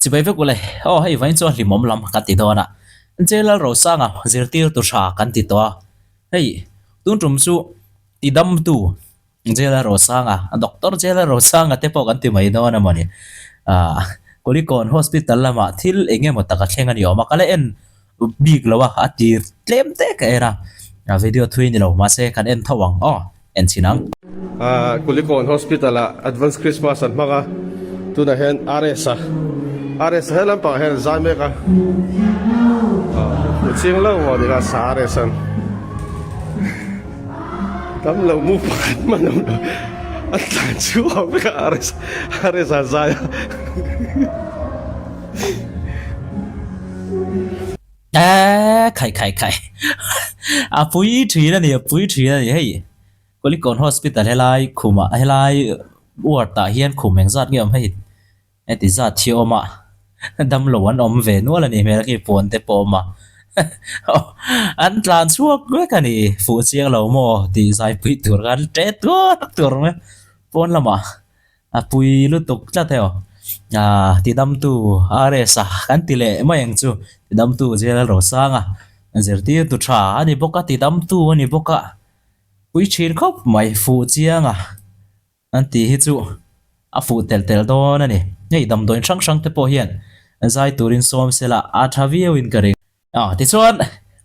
chỉ bây giờ lại hay vậy cho liêm mồm làm cái gì đó na chế là rồi sang à giờ tiêu tu sa cái gì đó hey tuân trùm su ti đâm tu chế là rồi sang à doctor chế là rồi sang à thế bao cái gì mấy đó na mà nè có đi còn hospital là mà thil anh em mà ta cái khen anh mà cái lên big là à ti lem thế cái na video thui ni lo mà sẽ cái em thâu vàng en xin ang Kulikon Hospital Advance Christmas at mga tunahen Ares helan pa hen zame ka utsing lang mo nila sa Aresan tam lang mo pakat man at tansu ang ka Ares Azaya khai bùi trì là hey có lý còn hospital hay lai khum mà hay lai uổng ta hiền khum mình giật nghiệm hay ấy thì giật thiếu mà đâm lỗ anh về nữa là này mấy cái phone thế bỏ mà anh làm suốt cái này phụ chiang lỗ mò thì giải bị tuột gan chết quá tuột mấy phone là mà bùi lúc tục chắc theo thì đâm tu aresa kan tile mà yang chu thì đâm tu giờ là rồi sang giờ thì tu trả thì bốc cái thì đâm tu anh bốc cái quý trên khóc mày phụ chiang anh tí hít chú phụ tel đó nè nhảy đầm đôi sang thế po hiền giải turin xóm sẽ là athavia win cái thì chuan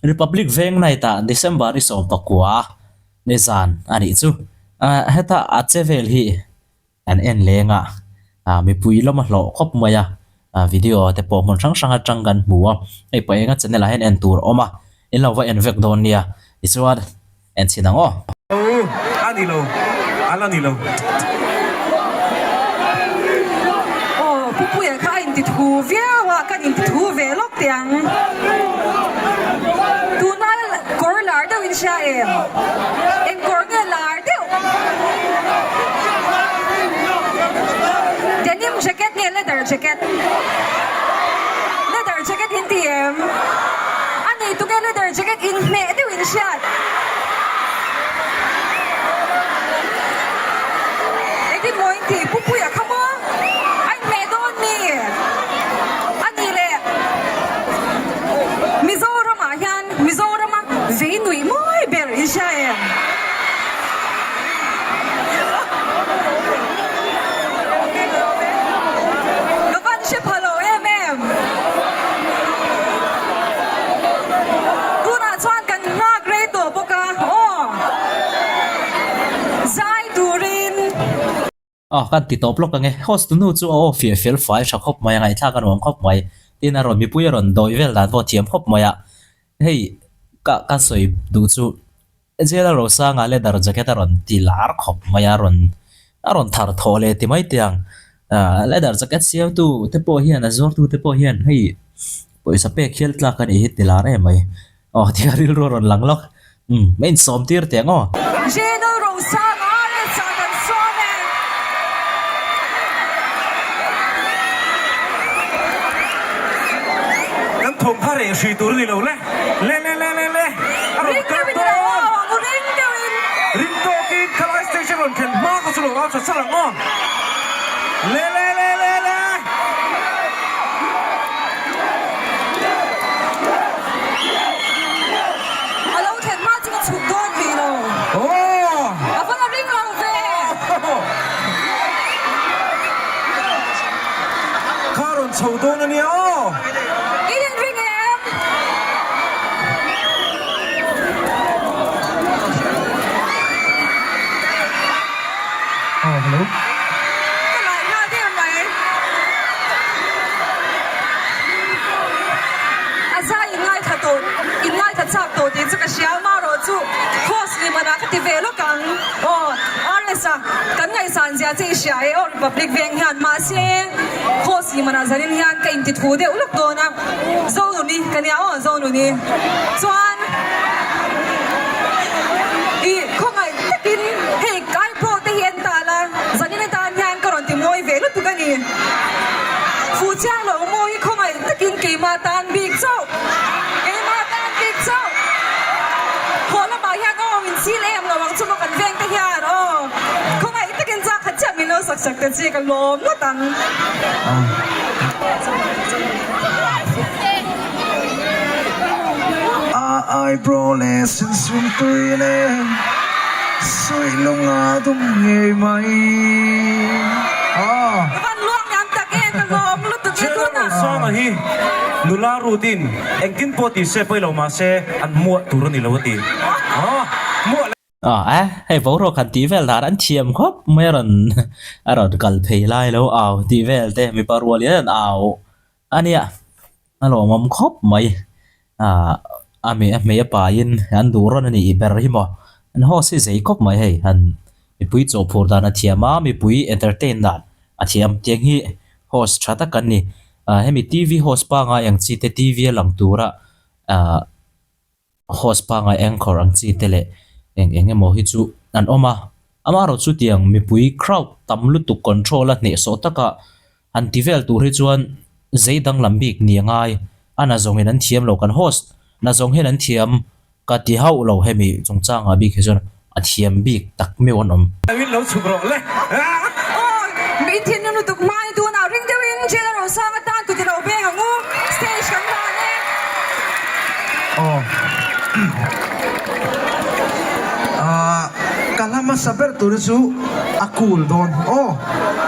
republic veng này ta December đi xóm bạc quá nên gian anh ấy chú heta achevel hi anh en lenga mi pui lo ma lo khop maya video te po mon sang atang gan buwa ei pa enga channel a hen en tur oma in lo va en vek don nia thì chuan en sinango Anilo, Alanilo. Pupuya ka in thu via wa kan in thu ve lok tiang. Tunal kor lar daw in siya em kor nga lar daw. Denim jacket niya leather jacket. Leather jacket hindi ano ito nga leather jacket in me daw in siya. Thì pupuya come on anh mẹ don ni anh le Mizoram yan Mizoram ve nui moi ber isha Lovan she phalo em Tuna chuan kan na grade to boka Zai durin kan ti top lok nge host nu chu fiel file sha khop mai ngai tha kan wang khop mai tin a ron mi pui ron doi vel dan bo thiam khop mai hey ka soi du chu jela ro sa nga le dar jacket ron ti lar khop mai ron thar thole ti mai tiang le dar jacket siau tu te po hian a zor tu te po hian hey poisa pe khel tla kan hi ti lar e mai ti ril ro ron lang lok main som tir tiang Thùng khá rẻ suy tủ đi lâu lên Ring to kin Kalai station on Ken Ma ko sulong out sa lang on Le Alo Ken Ma chính chụp đôi vì lo Apa na ring lang ve Karon chau do na niya Cái lại ra thế mày Asa ingay thật sạc tổ thì cái xéo mà rồi chú Khoa sĩ mà đã cái về lúc càng Aresa Cái ngày sản gia chế xéo Republic vẹn hiền mà xe Khoa sĩ mà đã dẫn hiền cái intít hú đeo lúc đó nè Dâu nụ ni, cái nhau dâu nụ ni Choan Không ai tất in Hey, cái pro tế hiện ta là Dẫn hiền ta hiền cái rộn thì môi về lúc tụ cái ni Phụ trang lộ môi không ai tất in kỳ mà tan big châu Kỳ mà tan big châu Khó là bà hiền mình xin em là bằng chung một vẹn tế hiền Không ai tất in ra khát chắc mình nó sạc sạc tế chế cái lồm nó tăng ai bro le sin sun tui le soi lunga dum nge mai Van luang yang tak kena ngom lu tu Chelo tu na. song a hi nula rutin engkin poti se poi lo ma se an muat turun ni lo ti muat hei vô rồi khăn tí vel đã ăn chiêm khóc mấy lần rồi cần phải lại lâu ảo tí vel thế mi paru liền ảo anh ạ anh lo mắm khóc mấy mấy bà yên anh đủ rồi này Ibrahim anh họ sẽ dễ khóc mấy hay anh mi bui cho phổ đàn chiêm mà mi bui entertain đàn chiêm tiếng hi host chát cái này hay mi TV host pa ngay ang chi te TV lang tura host pa ngay anchor ang chi te le eng mo hi chu an oma ama ro chu tiang mi pui crowd tam lu tu control a ne so taka an tivel tu ri chuan zeidang lambik ni ngai ana zong hen an thiam lo kan host na zong hen an thiam ka ti hau lo hemi chungchang a bi khezon a thiam bik tak me on om win lo chu bro le Min thiên nhân tục mai tu nào ring de ring chela ro sa ka tan tu de ro be ngu stage kan ba ne. kalama saber tu su akul don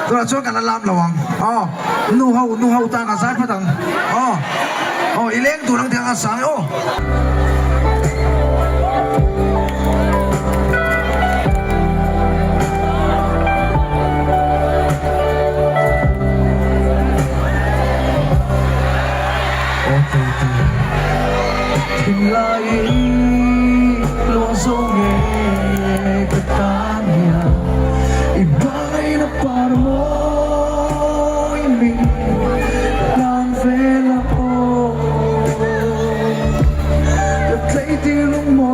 tu ra cho kana lam lawang nu hau ta ka sai patang ileng tu nang tiang asang Katanya iba'y na para mo lang vela ko Tatla'y tilong mo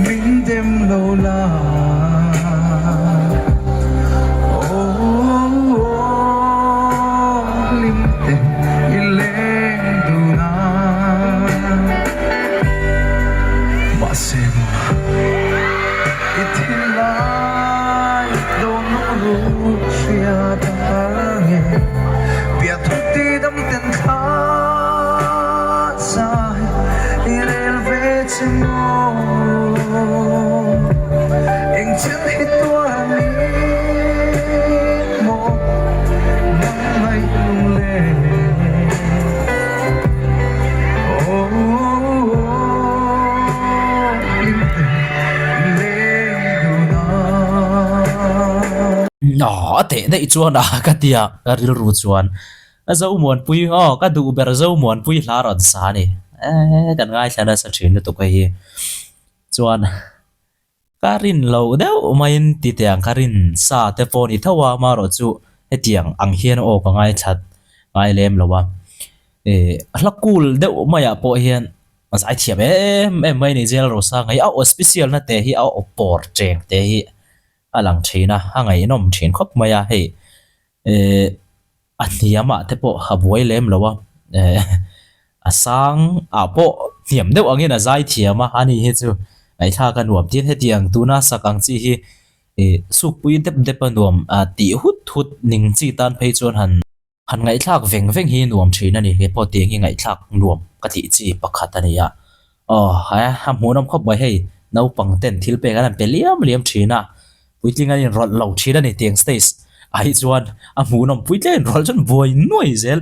mindem lola limte ileng duna Masemo itilay doon siya tangi piatuti dam tenka sa irelvete mo eng chen hitwani mo nang may lule nhỏ thế đấy chuan cái tia cái ril ru chuan dấu muôn pui cái đủ bè dấu muôn pui lá ròn xa này cái ngay chả là sát chiến được cái chuan cái rin lâu đeo mai ti tiang cái rin sa te phone ít thua mà rồi chu cái tiang ang hiền cái ngay chặt ngay lem lâu à lắc cool đeo mai à po hiền mà giải thiệp em mai này gel rồi sa ngay áo special na te hi áo por cheng te hi alang China angai nom chin khop maya he aniama te po haboi lem lowa asang apo niam deuh angin a zai thiama ani he chu ai tha kan nuam tin he tiang tuna sakang chi hi supui dep nuam ti hut ning chi tan phei chon han ngai thlak veng hi nuam China ni he po ti ngai thlak nuam ka ti chi pakhat ania ha munam khop bai he nau pangten thil pe kan pe liam China puitling an rol lo thira ni tiang stage ai chuan a hmunom puitlen rol chon voi noi zel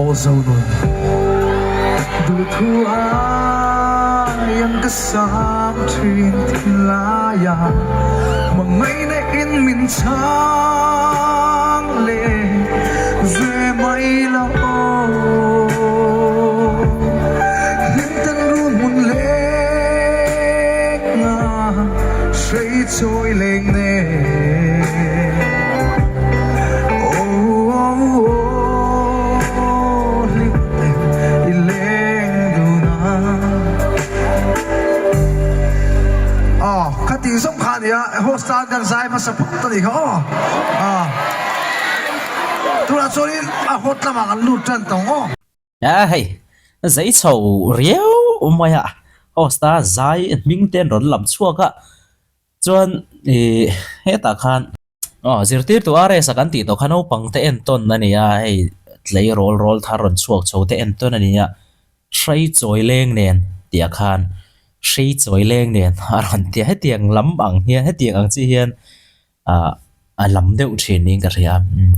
Ozone dulu yang kesam Tilaya Mengai na in min chang le Ve mai la o Lim tan run mun le Nga Shay choi leng ne Kati som nia hostan kan sai ma sapak to ni ho tura chori a hot lama kan lut tan tong o hey giấy sầu riêu mày à hosta zai ming ten ron lam chuaka chuan he ta khan zirtir tu are sakan ti to khano pangte en ton na nia hei tlei rol thar ron chuak chote en ton ania shrei choi leng nen tia khan shrei choi leng nen aron tia he tiang lam ang hia he tiang ang chi hian a lam deuh thin ning ka ria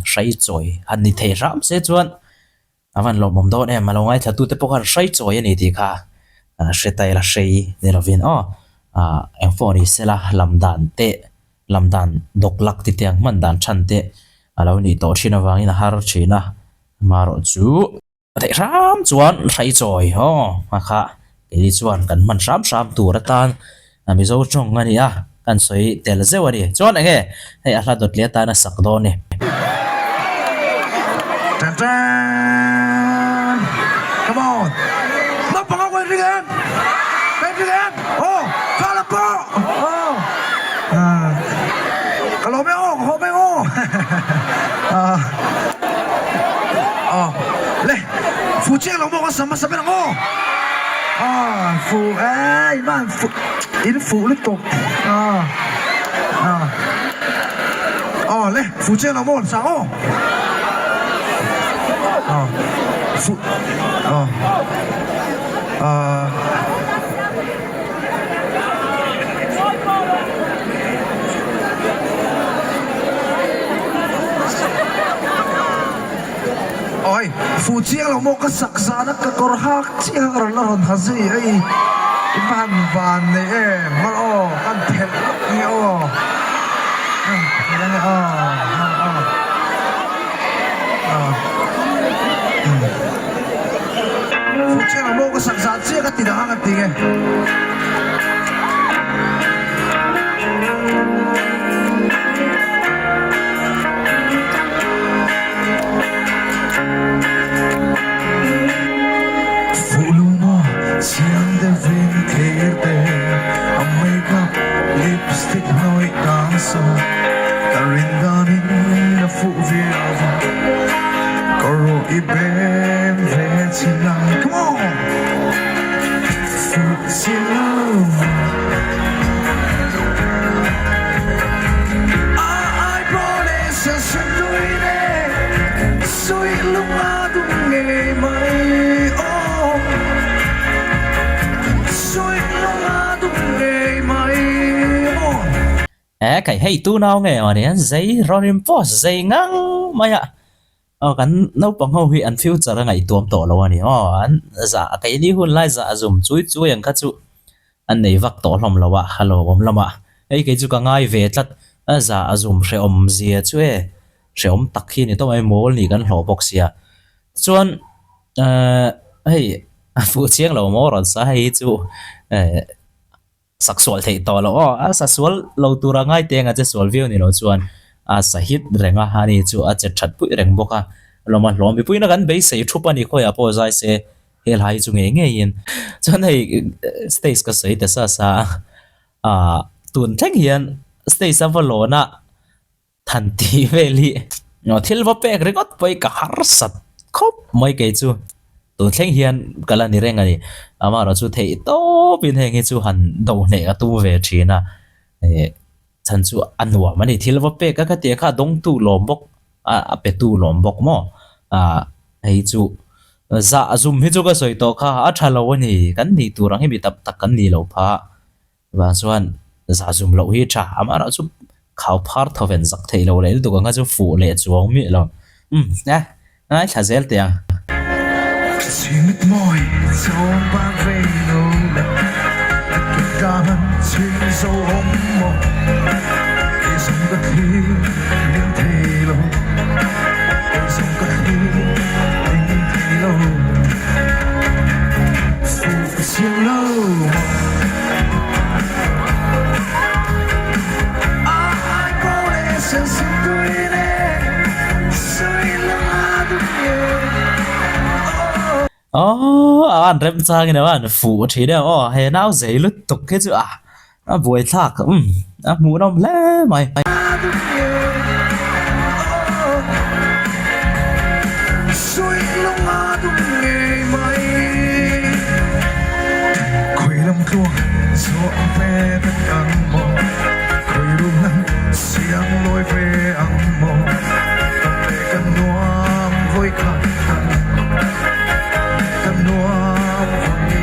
shrei choi han ni thei ram se chuan avan lo mom don em malongai thatu te pokar shrei choi ani ti kha hretai la shrei ne lovin em phone sela lamdan doklak ti tiang man dan than te alo ni to thina wangin har thina maro chu te ram chuan shrei choi ho ma kha eli chuan kan man ram tur atan mi zo chong ani kan soi tel zewani chuan enge hei a hla dot le ta na sak do ni tan tan come on ma pang ko ringen oh kala po oh kalau me oh le fu chiang lo mo ko sama sa bên oh fu ai man fu in fu liên tục le fu chiang lo mo sao fu ôi phụ chiang là một cái sắc xa nó cái cor hak chiang rồi nó hồn thật gì ấy van van này em mà ăn thèm nghe cái này phụ chiang là một cái sắc xa chiang cái tiền hàng cái tiền Chiang de vin kerte a makeup lipstick noi dansa karin danin na fu viava koro ibem ve chilang come on fu chilang ai promise sa duine sui lunga dung nge mai cái hay tu nào nghe ở đây giấy ronin post giấy ngang mày ạ kan nấu bằng hậu huy ăn future ngày tuom tổ lâu anh anh dạ cái đi hun lai dạ dùng chuối anh cắt chu anh này vắt tổ lòng lâu à hello om lắm à ấy cái chú cả ngay về tất dạ dùng sẽ gì chuối sẽ tắc khi này tôi mới mua này kan lỗ box ya chuan ấy phụ chiang lâu mua rồi sao hay chú sexual thei to lo sexual lo tura ngai tenga che sol view ni lo chuan sahit renga hani chu che that pui reng boka loma lom bi pui na kan be sei thupa ni khoya po zai se hel hai chu nge in chuan hei stage ka sei te sa tun theng hian stage sa lo na than ti veli no thil va pek regot poi ka har sat khop mai ke chu tun theng hian kala ni renga ni ama ra chu thei to bin heng chu han do ne a tu ve thina chan chu anwa mani thilwa pe ka te kha dong tu lombok a pe tu lombok mo hei chu za zum hi chu ka soi to kha a thalo ni kan ni tu rang hi bi tak kan ni lo pha wa chuan za zum lo hi tha ama ra chu khau phar thoven zak thei lo le tu ka nga chu fu le chuang mi lo na ai tha zel tiang Sweet môi trong ba vây nâu lệ Cái đàn trên dấu ống mộng Cái dòng cất đi nên thề lâu Cái dòng cất đi nên thề lâu Phụ chiều lâu Ai có lẽ sẽ xin tôi nè Sôi là đúng anh rem sang cái nào anh phụ thế nào he nào giấy lút tục cái chứ buổi thác mũ nông lẽ mày suy lòng adu nghe mày quay lâm tua gió về tất ăn mò quay luôn nắng xiang lối về ăn mò tập về căn noam với khăn căn noam với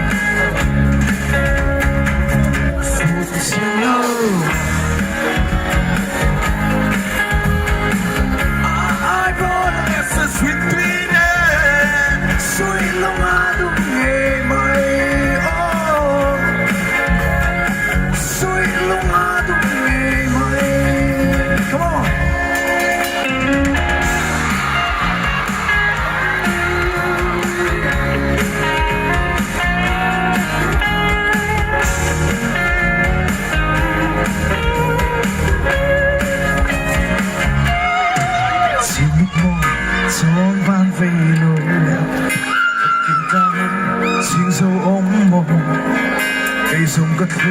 phút xiang lâu I brought essence with me suy lòng adu nghe mày suy lòng adu nghe mày come on xin mít mò gió vang về lối tình ta xin dấu ống mộng cây sông cất thứ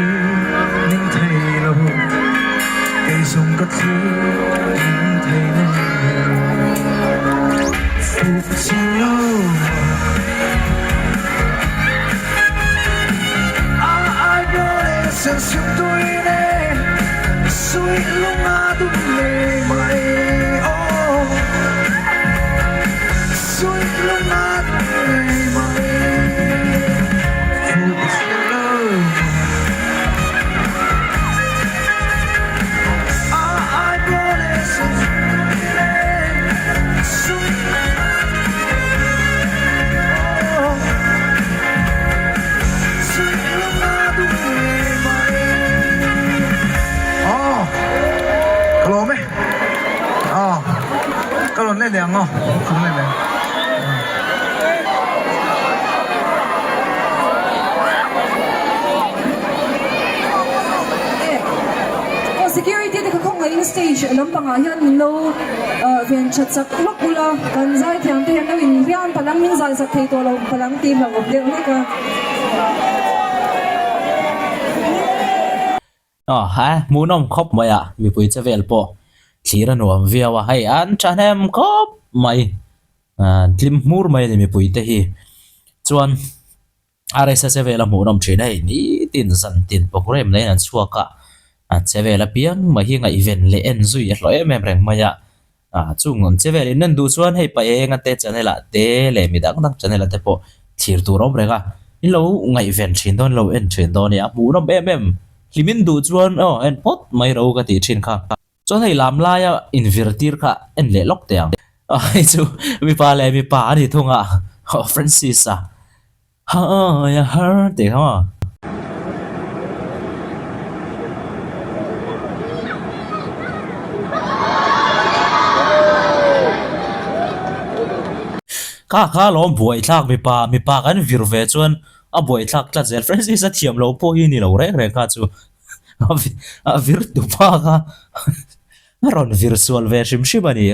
những thầy lâu cây sông cất thứ những thầy lâu phục xin lâu ai đó để sáng sớm tôi nè suy lúc mà tôi lệ mày suy lúc mà tôi lệ mày phục xin lâu ai đó để sáng sớm tôi nè suy lúc mà tôi lệ mày hello mày cái lần này đẹp không? Không này đẹp. Security thì không ngay stage lắm bằng hiền lâu viên chặt chặt lúc bula cần giải thiang thì nó in viên palang min giải sạch thì tôi lâu palang team là một điều này cơ ha mũ nông khóc mày mi bùi chơi về po chỉ là nuông viao hay ăn cha em khóc mày lim mur mày thì mi bùi thế hi chuan RSS về là mũ nông chuyện này ní tin dần tin program này là xua cả chơi về là biếng mà hi ngày event lễ en duy rồi em rèn mày chung ngọn chơi về nên du chuan hay phải ngay tết chân này là tết lễ mi đắng đắng chân này là tết po chỉ tu rong rega in lâu ngày event chuyện đó lâu en chuyện đó này mũ nông em limin du chuan en pot mai ro ka ti thin kha chuan hei lam lai a invertir kha en le lok teang ai chu mi pa ani thunga Francis ha ya her te ha kha lom buai thak mi pa kan vir ve chuan a buai thak tla zel Francis a thiam lo po hi ni lo re kha chu a vir tu pa kha ron vir sual ve shim shibani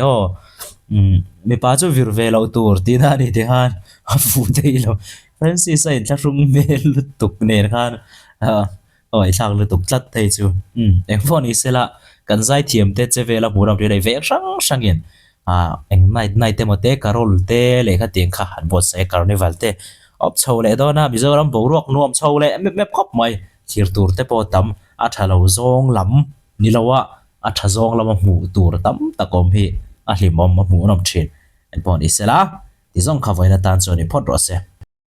mi pa chu vir ve lo tur ti na ni te han a fu te lo Francis a in thla rung me lu tuk ner khan oi thak lu tuk tlat thei chu eng phone isela kan zai thiam te che ve la buram re ve sang in eng nai te mote karol te le kha tiang kha han bot sai carnival te op chho le do na mizoram bo ruak nuam chho le me khop mai thir tur te po tam a thalo zong lam nilawa a tha zong lam mu tur tam takom hi a hlimom mu nom thin en pon isela ti zong kha voina tan choni phot ro se